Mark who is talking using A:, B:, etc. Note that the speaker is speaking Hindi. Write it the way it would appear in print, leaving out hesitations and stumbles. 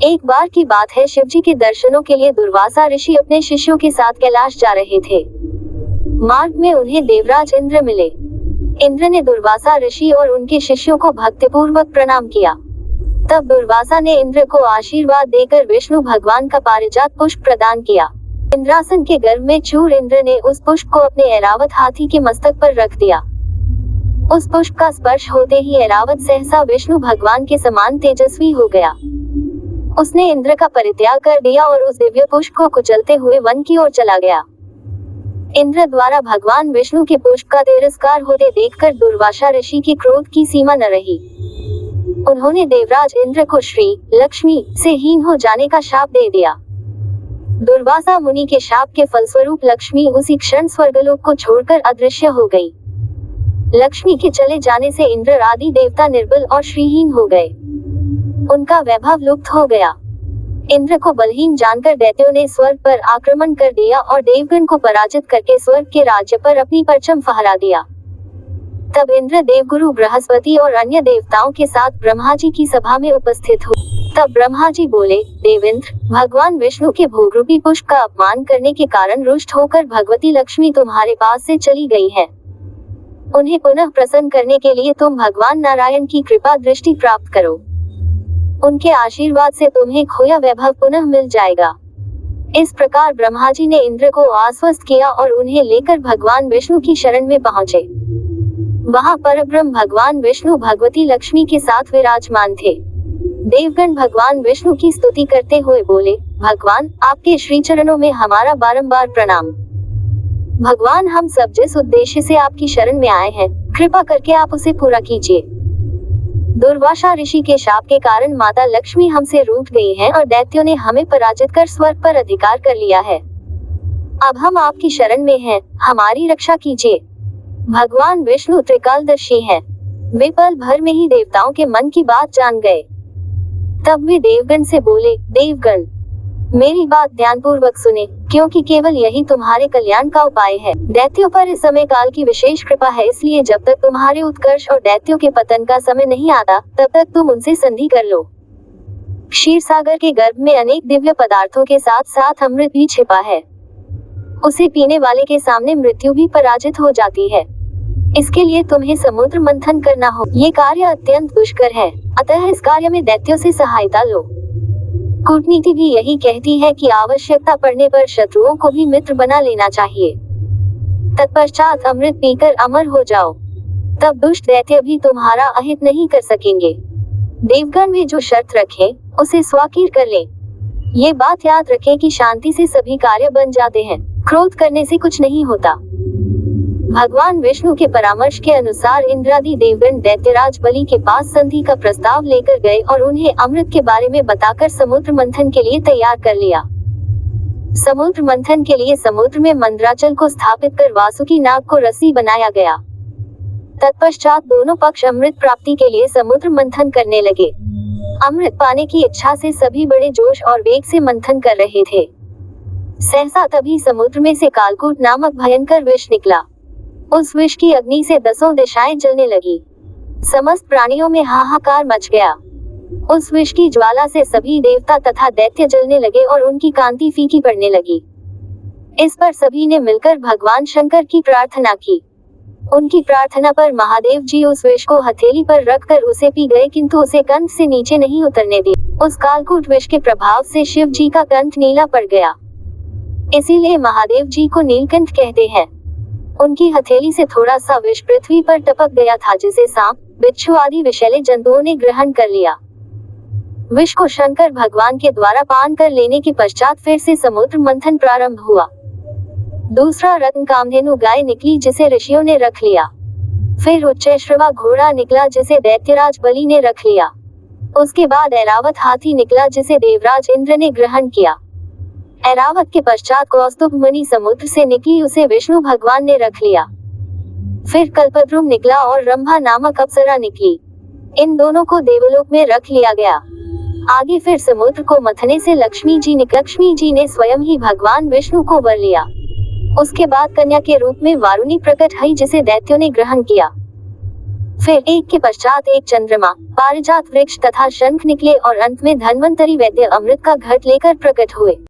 A: एक बार की बात है, शिवजी के दर्शनों के लिए दुर्वासा ऋषि अपने शिष्यों के साथ कैलाश जा रहे थे। मार्ग में उन्हें देवराज इंद्र मिले। इंद्र ने दुर्वासा ऋषि और उनके शिष्यों को भक्तिपूर्वक प्रणाम किया। तब दुर्वासा ने इंद्र को आशीर्वाद देकर विष्णु भगवान का पारिजात पुष्प प्रदान किया। इंद्रासन के गर्भ में चूर इंद्र ने उस पुष्प को अपने ऐरावत हाथी के मस्तक पर रख दिया। उस पुष्प का स्पर्श होते ही ऐरावत सहसा विष्णु भगवान के समान तेजस्वी हो गया। उसने इंद्र का परित्याग कर दिया और उस दिव्य पुष्प को कुचलते हुए वन की ओर चला गया। इंद्र द्वारा भगवान विष्णु के पुष्प का तिरस्कार होते देखकर दुर्वासा ऋषि की क्रोध की सीमा न रही। उन्होंने देवराज इंद्र को श्री लक्ष्मी से हीन हो जाने का शाप दे दिया। दुर्वासा मुनि के शाप के फलस्वरूप लक्ष्मी उसी क्षण स्वर्गलोक को छोड़कर अदृश्य हो गई। लक्ष्मी के चले जाने से इंद्र आदि देवता निर्बल और श्रीहीन हो गए। उनका वैभव लुप्त हो गया। इंद्र को बलहीन जानकर दैत्यों ने स्वर्ग पर आक्रमण कर दिया और देवगण को पराजित करके स्वर्ग के राज्य पर अपनी परचम फहरा दिया। तब इंद्र देवगुरु बृहस्पति और अन्य देवताओं के साथ ब्रह्मा जी की सभा में उपस्थित हुए। तब ब्रह्मा जी बोले, देवेंद्र, भगवान विष्णु के भोगरूपी पुष्प का अपमान करने के कारण रुष्ट होकर भगवती लक्ष्मी तुम्हारे पास से चली गई है। उन्हें पुनः प्रसन्न करने के लिए तुम भगवान नारायण की कृपा दृष्टि प्राप्त करो। उनके आशीर्वाद से तुम्हें खोया वैभव पुनः मिल जाएगा। इस प्रकार ब्रह्मा जी ने इंद्र को आश्वस्त किया और उन्हें लेकर भगवान विष्णु की शरण में पहुंचे। वहां परब्रह्म भगवान विष्णु भगवती लक्ष्मी के साथ विराजमान थे। देवगण भगवान विष्णु की स्तुति करते हुए बोले, भगवान, आपके श्री चरणों में हमारा बारंबार प्रणाम। भगवान, हम सब जिस उद्देश्य से आपकी शरण में आए हैं, कृपा करके आप उसे पूरा कीजिए। दुर्वासा ऋषि के शाप के कारण माता लक्ष्मी हमसे रूठ गई हैं और दैत्यों ने हमें पराजित कर स्वर्ग पर अधिकार कर लिया है। अब हम आपकी शरण में हैं, हमारी रक्षा कीजिए। भगवान विष्णु त्रिकालदर्शी हैं। वे पल भर में ही देवताओं के मन की बात जान गए। तब वे देवगण से बोले, देवगण, मेरी बात ध्यानपूर्वक सुने, क्योंकि केवल यही तुम्हारे कल्याण का उपाय है। दैत्यों पर इस समय काल की विशेष कृपा है, इसलिए जब तक तुम्हारे उत्कर्ष और दैत्यों के पतन का समय नहीं आता, तब तक तुम उनसे संधि कर लो। क्षीर सागर के गर्भ में अनेक दिव्य पदार्थों के साथ साथ अमृत भी छिपा है। उसे पीने वाले के सामने मृत्यु भी पराजित हो जाती है। इसके लिए तुम्हें समुद्र मंथन करना हो। ये कार्य अत्यंत दुष्कर है, अतः इस कार्य में दैत्यों से सहायता लो। कूटनीति भी यही कहती है कि आवश्यकता पड़ने पर शत्रुओं को भी मित्र बना लेना चाहिए। तत्पश्चात अमृत पीकर अमर हो जाओ, तब दुष्ट दैत्य भी तुम्हारा अहित नहीं कर सकेंगे। देवगण में जो शर्त रखें, उसे स्वाकीर कर लें। ये बात याद रखें कि शांति से सभी कार्य बन जाते हैं, क्रोध करने से कुछ नहीं होता। भगवान विष्णु के परामर्श के अनुसार इंद्रादि देवगण दैत्यराज बलि के पास संधि का प्रस्ताव लेकर गए और उन्हें अमृत के बारे में बताकर समुद्र मंथन के लिए तैयार कर लिया। समुद्र मंथन के लिए समुद्र में मंदराचल को स्थापित कर वासुकी नाग को रस्सी बनाया गया। तत्पश्चात दोनों पक्ष अमृत प्राप्ति के लिए समुद्र मंथन करने लगे। अमृत पाने की इच्छा से सभी बड़े जोश और वेग से मंथन कर रहे थे। सहसा तभी समुद्र में से कालकूट नामक भयंकर विष निकला। उस विष की अग्नि से 10 दिशाएं जलने लगी। समस्त प्राणियों में हाहाकार मच गया। उस विष की ज्वाला से सभी देवता तथा दैत्य जलने लगे और उनकी कांति फीकी पड़ने लगी। इस पर सभी ने मिलकर भगवान शंकर की प्रार्थना की। उनकी प्रार्थना पर महादेव जी उस विष को हथेली पर रखकर उसे पी गए, किंतु उसे कंठ से नीचे नहीं उतरने दिया। उस कालकूट विष के प्रभाव से शिव जी का कंठ नीला पड़ गया, इसीलिए महादेव जी को नीलकंठ कहते हैं। उनकी हथेली से थोड़ा सा विष पृथ्वी पर टपक गया था, जिसे सांप, बिच्छू आदि विषैले जंतुओं ने ग्रहण कर लिया। विष को शंकर भगवान के द्वारा पान कर लेने के पश्चात फिर से समुद्र मंथन प्रारंभ हुआ। दूसरा रत्न कामधेनु गाय निकली, जिसे ऋषियों ने रख लिया। फिर उच्चैश्रवा घोड़ा निकला, जिसे दैत्यराज बलि ने रख लिया। उसके बाद ऐरावत हाथी निकला, जिसे देवराज इंद्र ने ग्रहण किया। ऐरावत के पश्चात कौस्तुभ मणि समुद्र से निकली, उसे विष्णु भगवान ने रख लिया। फिर कल्पद्रुम निकला और रंभा नामक अप्सरा निकली। इन दोनों को देवलोक में रख लिया गया। आगे फिर समुद्र को मथने से लक्ष्मी जी ने स्वयं ही भगवान विष्णु को वर लिया। उसके बाद कन्या के रूप में वारुणी प्रकट हुई, जिसे दैत्यों ने ग्रहण किया। फिर एक के पश्चात एक चंद्रमा, पारिजात वृक्ष तथा शंख निकले और अंत में धन्वंतरी वैद्य अमृत का घट लेकर प्रकट हुए।